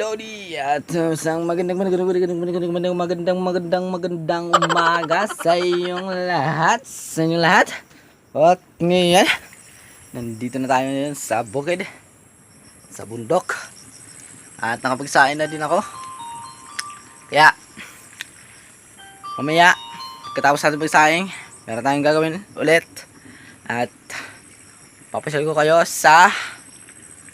Kalodi at isang magandang umaga sa inyong lahat. At ngayon, nandito na tayo ngayon sa bukid, sa bundok. At nakapagsain na din ako. Kaya, mamaya, pagkatapos natin pagsaing, meron tayong gagawin ulit. At papasyal ko kayo sa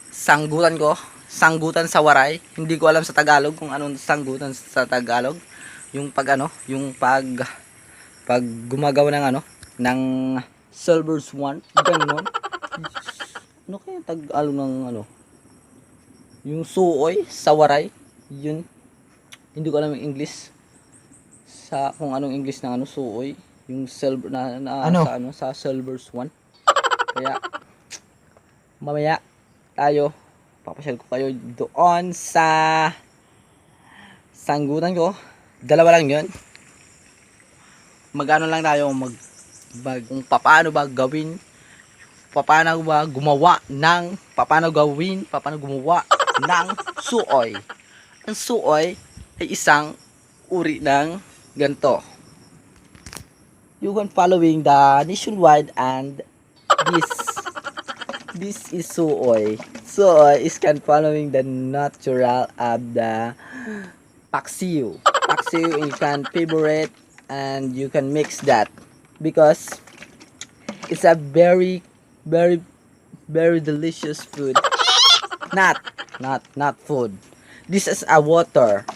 sanggutan ko. Sanggutan sa Waray. Hindi ko alam sa Tagalog kung anong sanggutan sa Tagalog. Yung pag gumagawa ng ng silver swan, ganun. Ano kaya Tagalog ng yung suoy sa Waray. Yun. Hindi ko alam yung English. Sa kung anong English ng suoy, yung silver sa silver swan. Kaya mamaya tayo papasyal ko kayo doon sa sanggutan ko. Dalawa lang yun. Magano lang tayo kung paano gumawa ng suoy. Ang suoy ay isang uri ng ganito. You can following the nationwide and this is suoy. Suoy is following the natural of the paksiw. Paksiw you can favorite and you can mix that because it's a very delicious food. Not food. This is a water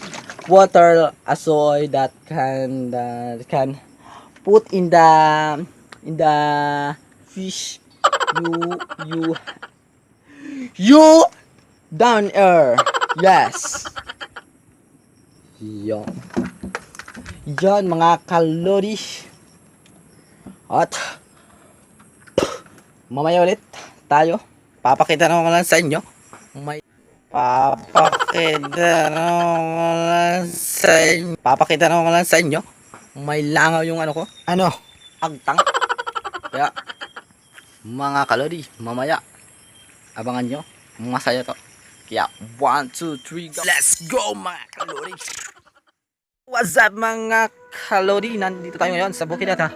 soy that can put in the fish. You down air. Yes. Yan mga kalori. At mamaya ulit tayo. Papakita naman lang sa inyo. May langaw yung ko. Agtang. Kaya mga kalori, mamaya abangan nyo. Masaya to. Kaya 1, 2, 3 go. Let's go mga kalori. What's up mga kalori? Nandito tayo ngayon sa bukid at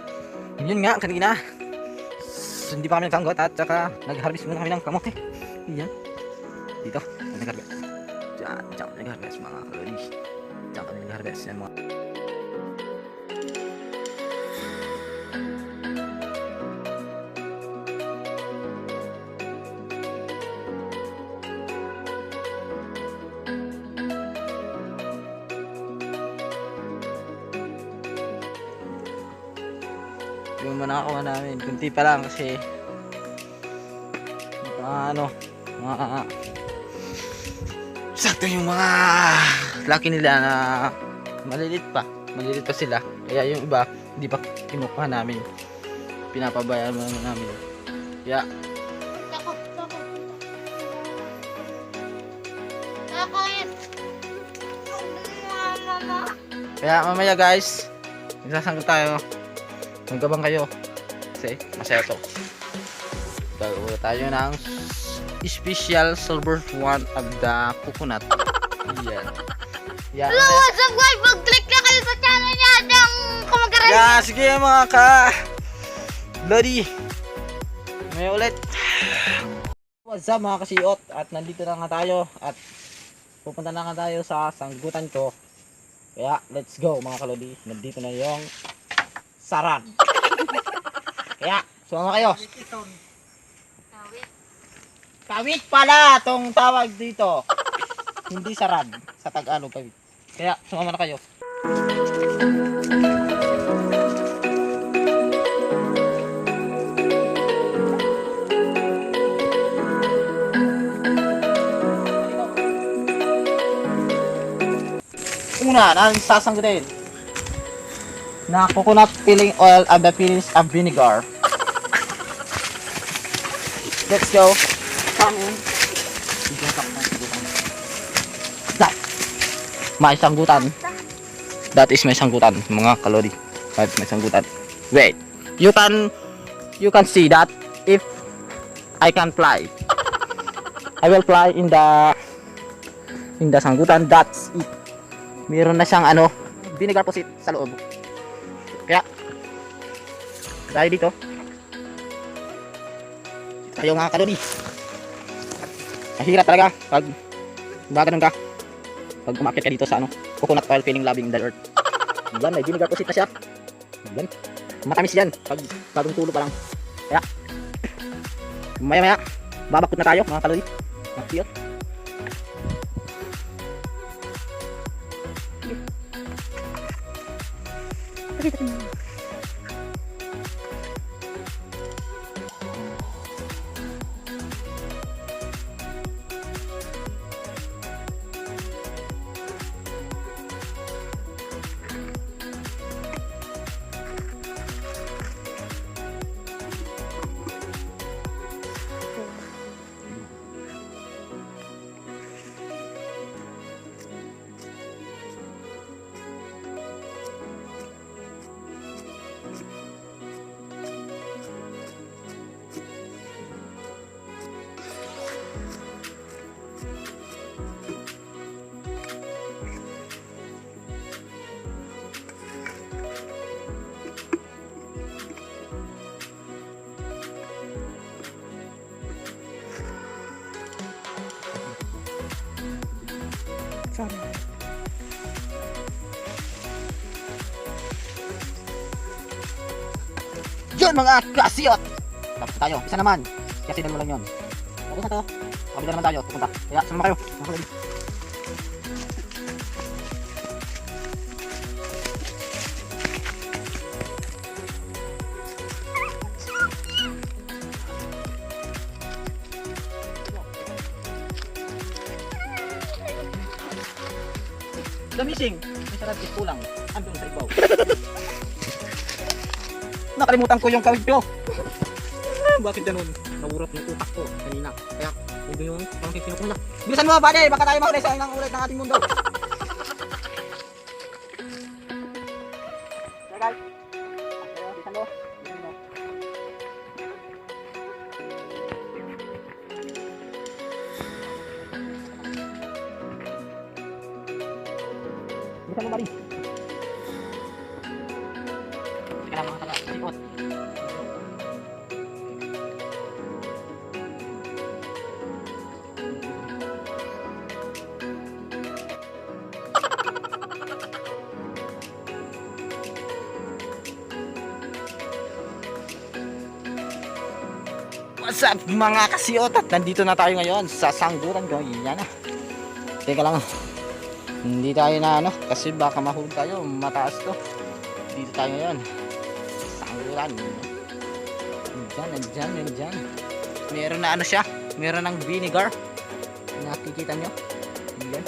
yun nga kanina hindi pa kami nagtanggot at saka nag-harvest muna kami ng kamote. Yan. Dito nag-harvest. Diyan nag-harvest mga kalori. Diyan kami nag-harvest yan mga. Yung manakawa namin, kunti pa lang kasi sakto yung mga laki nila na malilit pa sila, kaya yung iba hindi pa kinukuha namin, pinapabayaan mo namin. Kaya mamaya guys, magsasangkot tayo. Magkabang kayo kasi masaya to. Gagawa tayo ng special silver one of the coconut. Hello, what's up guys? Mag-click na kayo sa channel niya ng Kumagaray. Sige mga Lodi. May ulit. What's up mga kasiot? At nandito na nga tayo at pupunta na nga tayo sa sanggutan ko. Kaya let's go mga kalodi. Nandito na yung sarad. Kaya, sumama kayo. Kawit pala tong tawag dito. Hindi sarad. Sa Tagalog kawit. Kaya, sumama na kayo. Una, nang sasanggutin na coconut filling oil and the finish of vinegar. Let's go. Come in. May sanggutan. That is my sanggutan, mga kalori. That is my sanggutan. Wait. You can see that if I can fly. I will fly in the in the sanggutan. That's it. Meron na siyang ano, vinegar pusit sa loob. Kaya dahil dito tayo mga kalodi, mahirap talaga pag ganun ka, pag umakyat ka dito sa ano, coconut oil feeling loving the earth. Yan, may vinegar pusit na siya. Yan, matamis yan pag bagong tulo pa lang. Kaya maya maya babakot na tayo mga kalodi. Makiyot. Yun mga kasiyot, tapos tayo, isa naman kasi dalawa lang yun. Okay na to, kabila naman tayo, pupunta. Kaya sama kayo mga kalodi. Gamising, may sarap is kulang. Andun sa ibaw. Nakalimutan ko yung kawig ko. Bakit ganun? Nawurot yung utak ko kanina. Kaya, ito yung pangking pinukula. Bilisan mo pare, baka tayo mahuli sa ng ulit ng ating mundo. Okay guys. Bilisan mo. Bilisan mo Mari. Sige lang mga taga, sikot. What's up mga kasiyot, at nandito na tayo ngayon sa sangguran ko. Yan na. Teka lang. Hindi tayo na ano, kasi baka mahulog tayo, mataas to. Dito tayo ngayon. Sangguran. Nandyan. Meron na ano siya, meron ng vinegar. Nakikita nyo? Yan.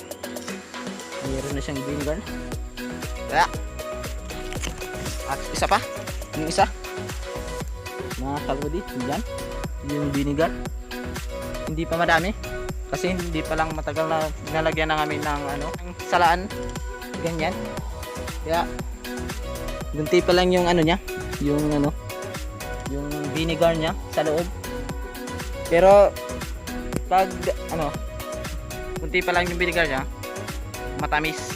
Meron na siyang vinegar. Kaya. At isa pa. Yung isa. Mga kalodi, yan. Yung vinegar. Hindi pa madami. Kasi hindi pa lang matagal na nalagyan na kami ng ano, salaan. Ganyan. Kaya gunti pa lang yung ano niya, yung ano, yung vinegar niya sa loob. Pero pag ano, gunti pa lang yung vinegar niya, matamis.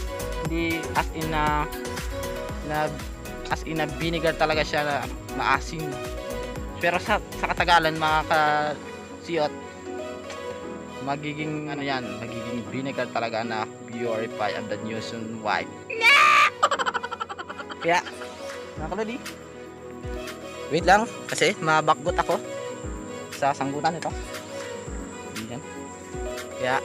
Hindi as in na vinegar talaga siya, na maasim. Pero sa katagalan mga kasiyot, magiging ano yan, magiging vinegar talaga na purify and the Newson white. Kaya mga kalodi, wait lang kasi mabakgot ako sa sanggutan ito. Yan. Kaya